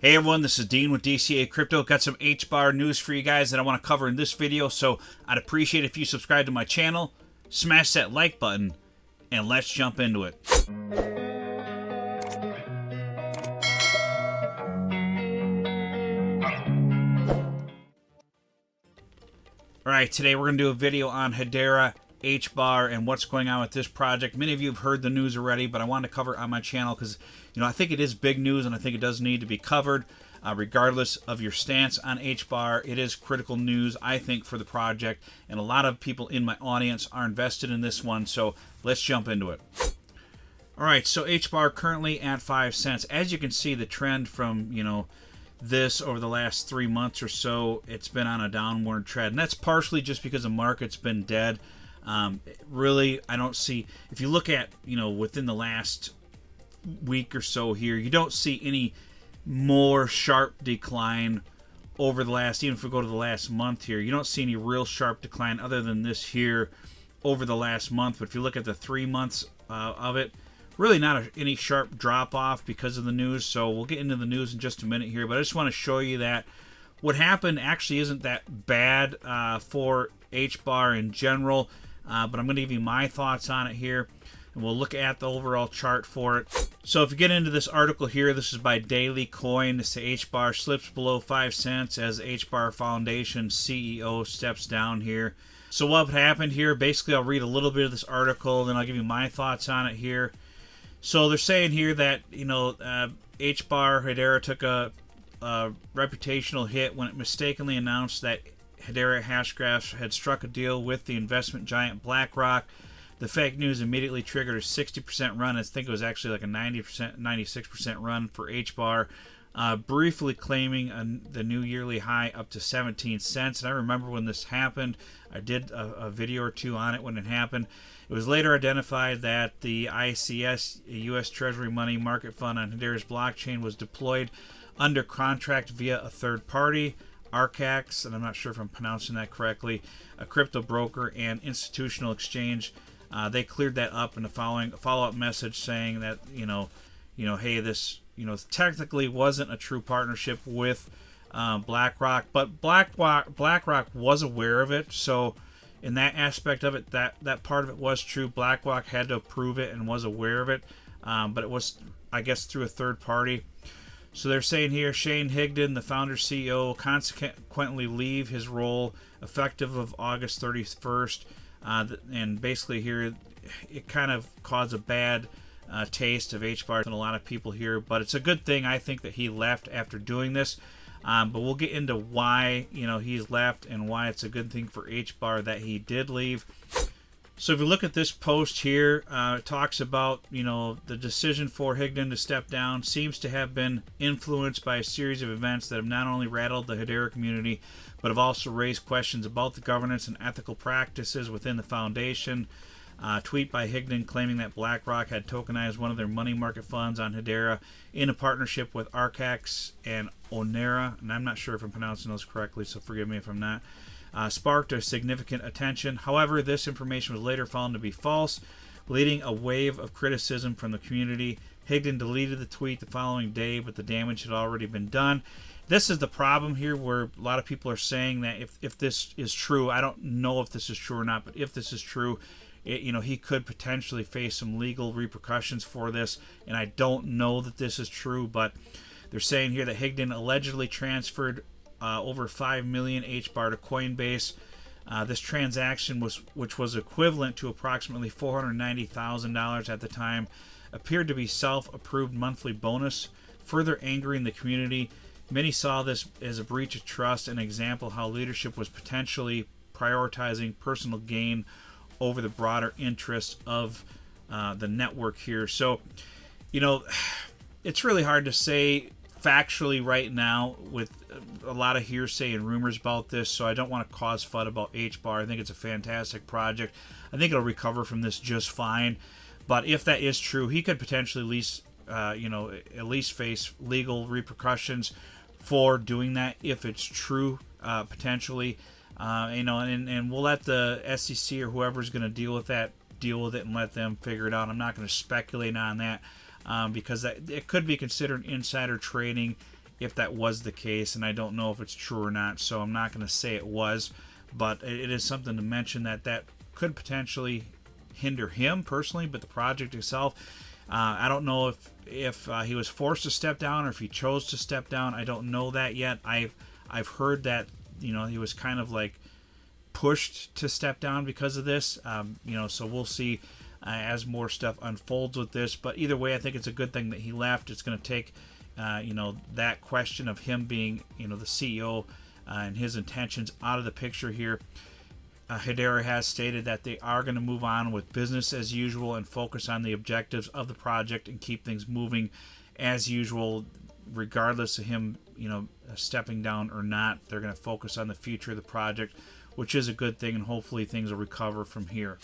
Hey everyone, this is Dean with DCA Crypto. Got some Hbar news for you guys that I want to cover in this video, so I'd appreciate if you subscribe to my channel, smash that like button, and let's jump into it. Alright, today we're going to do a video on Hedera, Hbar, and what's going on with this project. Many of you have heard the news already, but I wanted to cover it on my channel because, I think it is big news and I think it does need to be covered. Regardless of your stance on Hbar, it is critical news, I think, for the project, and a lot of people in my audience are invested in this one, so let's jump into it. Alright, so Hbar currently at 5 cents. As you can see, the trend from, this over the last 3 months or so, it's been on a downward trend, and that's partially just because the market's been dead. Really, I don't see, if you look at, within the last week or so here, you don't see any more sharp decline over the last, even if we go to the last month here, you don't see any real sharp decline other than this here over the last month. But if you look at the 3 months of it, really not any sharp drop off because of the news. So we'll get into the news in just a minute here, but I just want to show you that what happened actually isn't that bad for Hbar in general, but I'm going to give you my thoughts on it here, and we'll look at the overall chart for it. So if you get into this article here, this is by Daily Coin. This is Hbar slips below 5 cents as Hbar Foundation CEO steps down here. So what happened here, basically I'll read a little bit of this article, then I'll give you my thoughts on it here. So they're saying here that, Hbar, Hedera took a reputational hit when it mistakenly announced that Hedera Hashgraph had struck a deal with the investment giant BlackRock. The fake news immediately triggered a 60% run. I think it was actually like a 90%, 96% run for Hbar, briefly claiming the new yearly high up to 17 cents. And I remember when this happened, I did a video or two on it when it happened. It was later identified that the ICS, U.S. Treasury money market fund on Hedera's blockchain, was deployed under contract via a third party, Arcax, and I'm not sure if I'm pronouncing that correctly, a crypto broker and institutional exchange. They cleared that up in the follow-up message saying that, hey, this, technically wasn't a true partnership with BlackRock, but BlackRock was aware of it. So in that aspect of it, that part of it was true. BlackRock had to approve it and was aware of it, but it was, I guess, through a third party. So they're saying here, Shane Higdon, the founder CEO, consequently leave his role effective of August 31st. And basically here, it kind of caused a bad taste of Hbar and a lot of people here. But it's a good thing, I think, that he left after doing this. But we'll get into why, he's left and why it's a good thing for Hbar that he did leave. So if you look at this post here, it talks about, the decision for Higdon to step down seems to have been influenced by a series of events that have not only rattled the Hedera community, but have also raised questions about the governance and ethical practices within the foundation. Tweet by Higdon claiming that BlackRock had tokenized one of their money market funds on Hedera in a partnership with Arcax and Onera, and I'm not sure if I'm pronouncing those correctly, so forgive me if I'm not. Sparked a significant attention. However, this information was later found to be false, leading a wave of criticism from the community. Higdon deleted the tweet the following day, but the damage had already been done. This is the problem here, where a lot of people are saying that if this is true, I don't know if this is true or not, but if this is true, he could potentially face some legal repercussions for this, and I don't know that this is true, but they're saying here that Higdon allegedly transferred over 5 million Hbar to Coinbase. This transaction, which was equivalent to approximately $490,000 at the time, appeared to be self-approved monthly bonus, further angering the community. Many saw this as a breach of trust and an example how leadership was potentially prioritizing personal gain over the broader interests of the network here. So, it's really hard to say factually right now with a lot of hearsay and rumors about this, so I don't want to cause FUD about Hbar. I think it's a fantastic project. I think it'll recover from this just fine. But if that is true, he could potentially at least face legal repercussions for doing that if it's true, potentially. And we'll let the SEC or whoever's going to deal with it and let them figure it out. I'm not going to speculate on that because it could be considered insider trading if that was the case, and I don't know if it's true or not, so I'm not going to say it was, but it is something to mention that could potentially hinder him personally, but the project itself, I don't know if he was forced to step down or if he chose to step down. I don't know that yet. I've heard that, you know, he was kind of like pushed to step down because of this. You know, so we'll see as more stuff unfolds with this. But either way, I think it's a good thing that he left. It's going to take, you know, that question of him being, you know, the CEO and his intentions out of the picture here. Hbar has stated that they are going to move on with business as usual and focus on the objectives of the project and keep things moving as usual, regardless of him, you know, stepping down or not. They're going to focus on the future of the project, which is a good thing, and hopefully things will recover from here.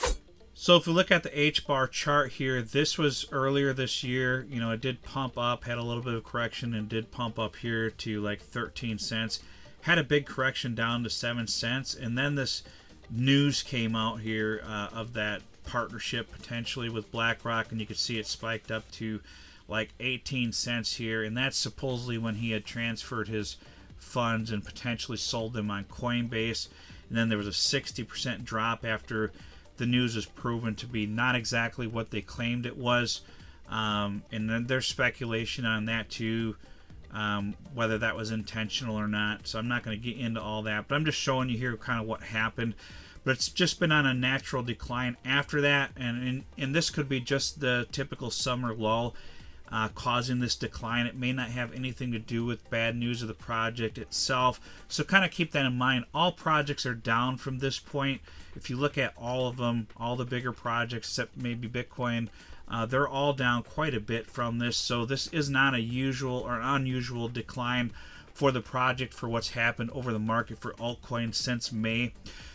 So if we look at the Hbar chart here, this was earlier this year. You know, it did pump up, had a little bit of correction, and did pump up here to like 13 cents. Had a big correction down to 7 cents, and then this news came out here of that partnership potentially with BlackRock, and you could see it spiked up to like 18 cents here, and that's supposedly when he had transferred his funds and potentially sold them on Coinbase. And then there was a 60% drop after the news was proven to be not exactly what they claimed it was, and then there's speculation on that too, whether that was intentional or not. So I'm not going to get into all that, but I'm just showing you here kind of what happened. But it's just been on a natural decline after that, and this could be just the typical summer lull causing this decline. It may not have anything to do with bad news of the project itself, so kind of keep that in mind. All projects are down from this point. If you look at all of them, all the bigger projects except maybe Bitcoin, they're all down quite a bit from this. So this is not a usual or an unusual decline for the project for what's happened over the market for altcoins since May.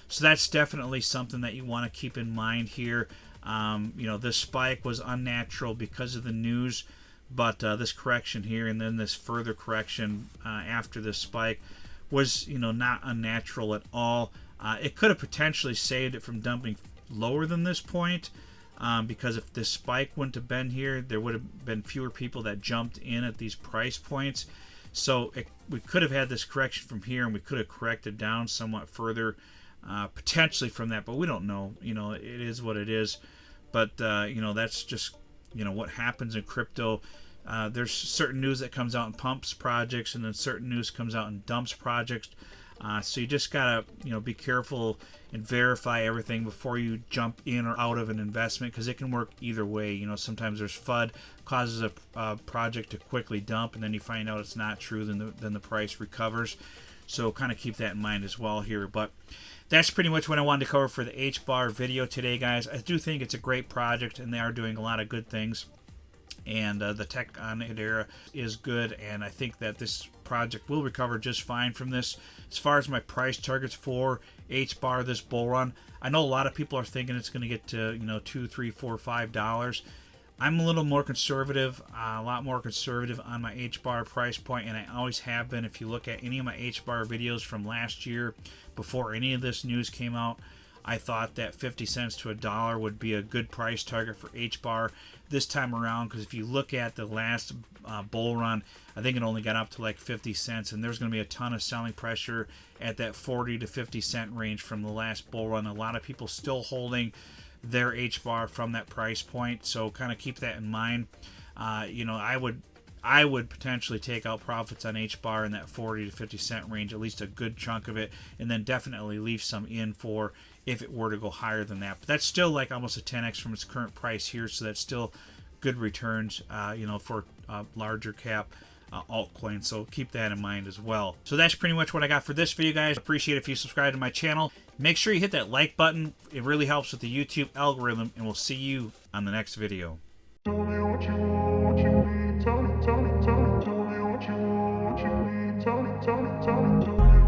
So that's definitely something that you want to keep in mind here. You know, this spike was unnatural because of the news, but this correction here and then this further correction after this spike was, you know, not unnatural at all. It could have potentially saved it from dumping lower than this point, because if this spike wouldn't have been here, there would have been fewer people that jumped in at these price points. So we could have had this correction from here, and we could have corrected down somewhat further, potentially from that, but we don't know. You know, it is what it is. But you know, that's just, you know, what happens in crypto. There's certain news that comes out in pumps projects, and then certain news comes out in dumps projects. So you just gotta, you know, be careful and verify everything before you jump in or out of an investment, because it can work either way. You know, sometimes there's FUD, causes a project to quickly dump, and then you find out it's not true, then the price recovers. So kind of keep that in mind as well here. But that's pretty much what I wanted to cover for the Hbar video today, guys. I do think it's a great project, and they are doing a lot of good things. And the tech on Hbar is good, and I think that this project will recover just fine from this. As far as my price targets for Hbar this bull run, I know a lot of people are thinking it's going to get to, you know, $2, $3, $4, $5. I'm a little more conservative, a lot more conservative on my Hbar price point, and I always have been. If you look at any of my Hbar videos from last year, before any of this news came out, I thought that 50 cents to $1 would be a good price target for Hbar this time around, because if you look at the last bull run, I think it only got up to like 50 cents, and there's going to be a ton of selling pressure at that 40 to 50 cent range from the last bull run. A lot of people still holding their Hbar from that price point, so kind of keep that in mind. You know, I would potentially take out profits on Hbar in that 40 to 50 cent range, at least a good chunk of it, and then definitely leave some in for if it were to go higher than that. But that's still like almost a 10x from its current price here, so that's still good returns, you know, for larger cap altcoins. So keep that in mind as well. So that's pretty much what I got for this video, guys. Appreciate it if you subscribe to my channel. Make sure you hit that like button. It really helps with the YouTube algorithm, and we'll see you on the next video. Tell me what you want, what you need. Tell me what you want, what you need. Tell me.